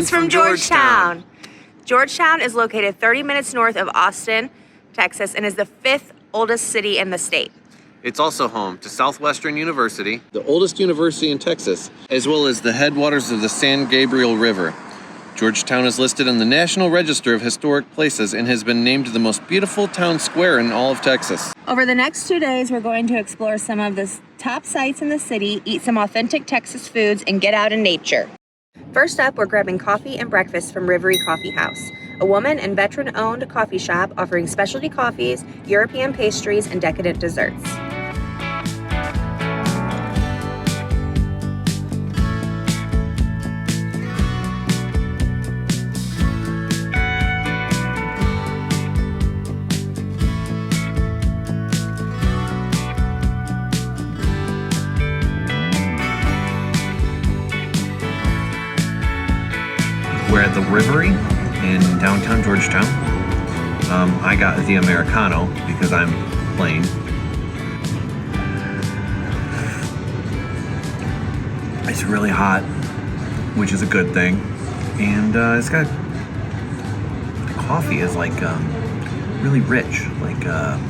Greetings from Georgetown. Georgetown is located 30 minutes north of Austin, Texas, and is the 5th oldest city in the state. It's also home to Southwestern University, the oldest university in Texas, as well as the headwaters of the San Gabriel River. Georgetown is listed on the National Register of Historic Places and has been named the most beautiful town square in all of Texas. Over the next 2 days, we're going to explore some of the top sites in the city, eat some authentic Texas foods, and get out in nature. First up, we're grabbing coffee and breakfast from Rivery Coffeehouse, a woman and veteran-owned coffee shop offering specialty coffees, European pastries, and decadent desserts. We're at the Rivery in downtown Georgetown. I got the Americano because I'm plain. It's really hot, which is a good thing. And it's got, the coffee is like really rich, like a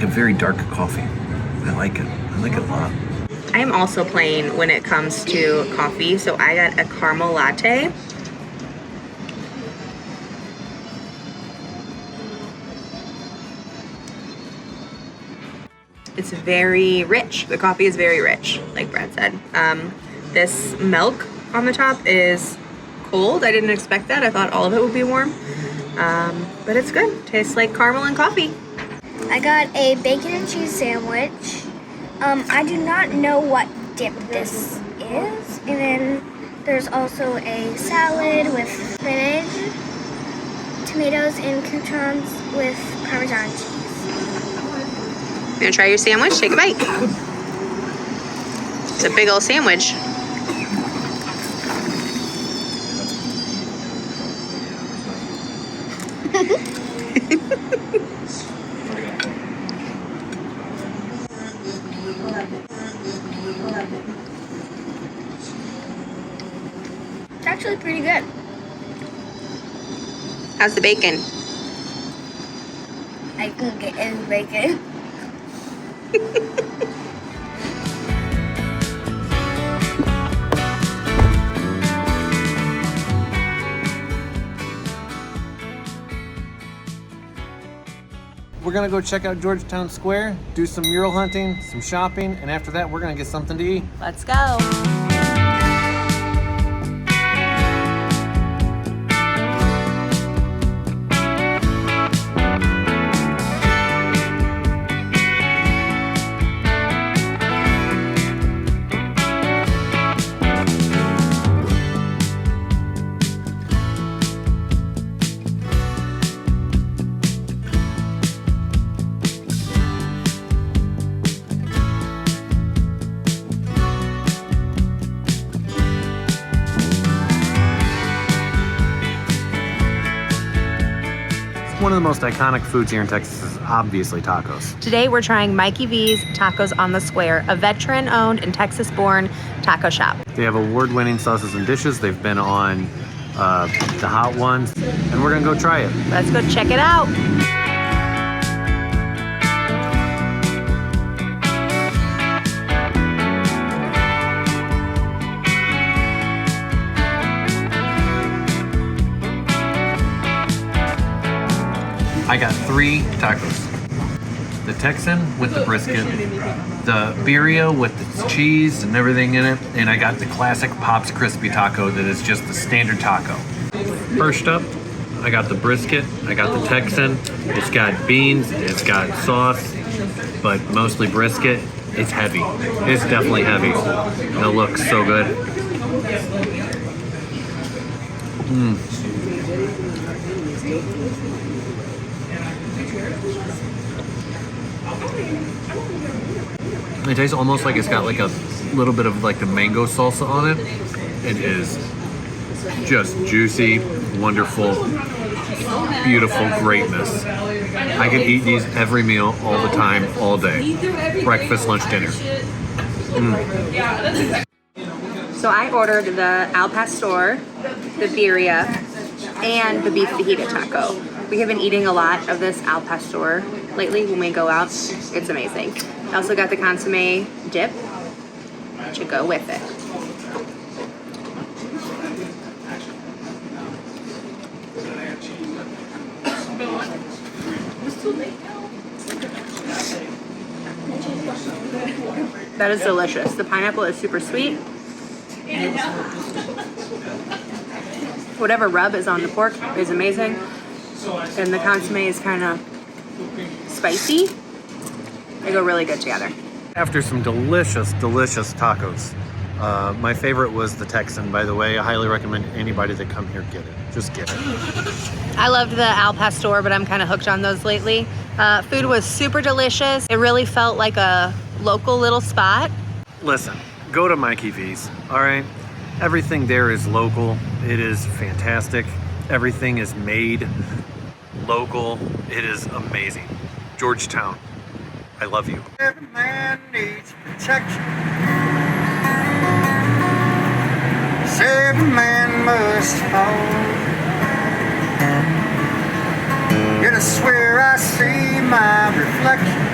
very dark coffee. I like it. I like it a lot. I am also plain when it comes to coffee, so I got a caramel latte. It's very rich. The coffee is very rich, like Brad said. This milk on the top is cold. I didn't expect that. I thought all of it would be warm, but it's good. Tastes like caramel and coffee. I got a bacon and cheese sandwich. I do not know what dip this is. And then there's also a salad with spinach, tomatoes, and croutons with Parmesan cheese. You gonna try your sandwich? Take a bite. It's a big old sandwich. It's actually pretty good. How's the bacon? I can get any bacon. We're gonna go check out Georgetown Square, do some mural hunting, some shopping, and after that we're gonna get something to eat. Let's go. One of the most iconic foods here in Texas is obviously tacos. Today we're trying Mikey V's Tacos on the Square, a veteran-owned and Texas-born taco shop. They have award-winning sauces and dishes. They've been on the hot ones, and we're gonna go try it. Let's go check it out. I got 3 tacos. The Texan with the brisket, the birria with the cheese and everything in it, and I got the classic Pop's Crispy Taco that is just the standard taco. First up, I got the brisket, I got the Texan. It's got beans, it's got sauce, but mostly brisket. It's heavy. It's definitely heavy. And it looks so good. It tastes almost like it's got like a little bit of like the mango salsa on it. It is just juicy, wonderful, beautiful greatness. I could eat these every meal, all the time, all day. Breakfast, lunch, dinner. So I ordered the al pastor, the birria, and the beef fajita taco. We have been eating a lot of this al pastor lately when we go out. It's amazing. I also got the consomme dip to go with it. That is delicious. The pineapple is super sweet. Whatever rub is on the pork is amazing. And the consomme is kind of spicy. They go really good together. After some delicious, delicious tacos, my favorite was the Texan, by the way. I highly recommend anybody that come here get it. Just get it. I loved the al pastor, but I'm kind of hooked on those lately. Food was super delicious. It really felt like a local little spot. Listen, go to Mikey V's, all right? Everything there is local. It is fantastic. Everything is made local. It is amazing. Georgetown, I love you. Every man needs protection. Every man must fall. Yet I swear I see my reflection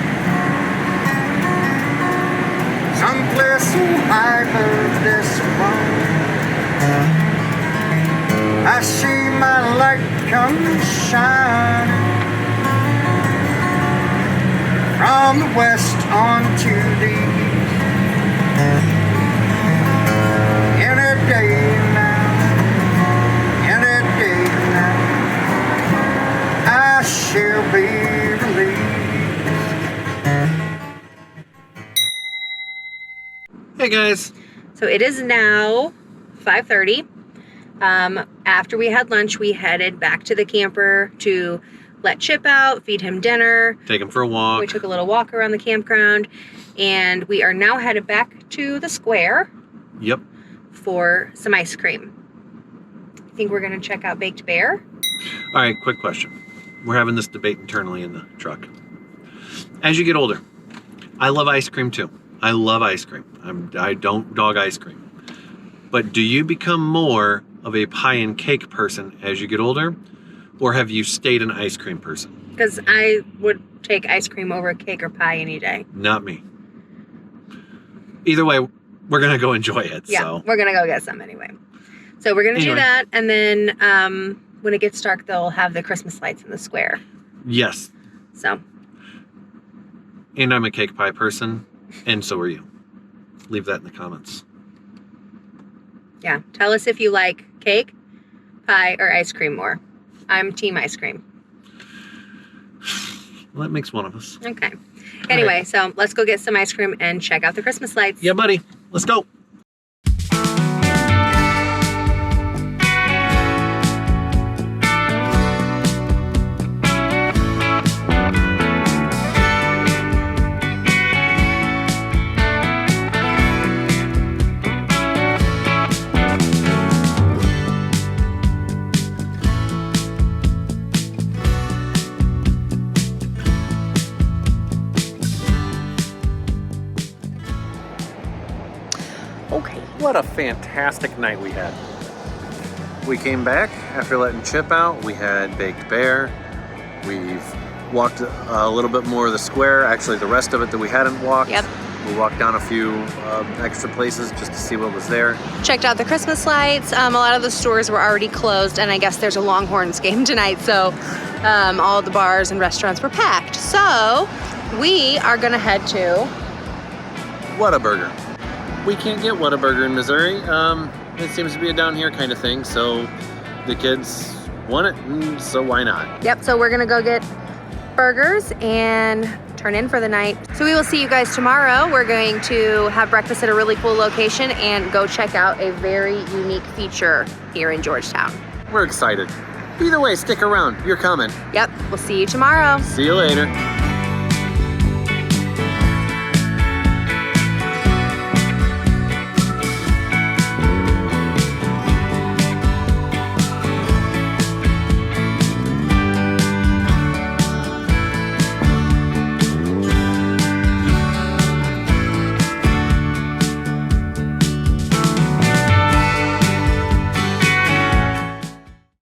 someplace so high above this world. I see my light come shining from the west onto the east. Any day now, any day now, I shall be released. Hey guys. So it is now 5:30. After we had lunch, we headed back to the camper to let Chip out, feed him dinner. Take him for a walk. We took a little walk around the campground, and we are now headed back to the square. Yep. For some ice cream. I think we're gonna check out Baked Bear. All right, quick question. We're having this debate internally in the truck. As you get older, I love ice cream too. I love ice cream. I don't dog ice cream. But do you become more of a pie and cake person as you get older? Or have you stayed an ice cream person? Because I would take ice cream over cake or pie any day. Not me. Either way, we're going to go enjoy it. Yeah, so. We're going to go get some anyway. So we're going to do that. And then when it gets dark, they'll have the Christmas lights in the square. Yes. So. And I'm a cake pie person. And so are you. Leave that in the comments. Yeah. Tell us if you like cake, pie, or ice cream more. I'm team ice cream. Well, that makes one of us. Okay. Anyway, so let's go get some ice cream and check out the Christmas lights. Yeah, buddy. Let's go. Okay. What a fantastic night we had. We came back after letting Chip out. We had Baked Bear. We've walked a little bit more of the square. Actually, the rest of it that we hadn't walked. Yep. We walked down a few extra places just to see what was there. Checked out the Christmas lights. A lot of the stores were already closed, and I guess there's a Longhorns game tonight, so all the bars and restaurants were packed. So we are gonna head to Whataburger. We can't get Whataburger in Missouri. It seems to be a down here kind of thing, so the kids want it, so why not? Yep, so we're gonna go get burgers and turn in for the night. So we will see you guys tomorrow. We're going to have breakfast at a really cool location and go check out a very unique feature here in Georgetown. We're excited. Either way, stick around. You're coming. Yep, we'll see you tomorrow. See you later.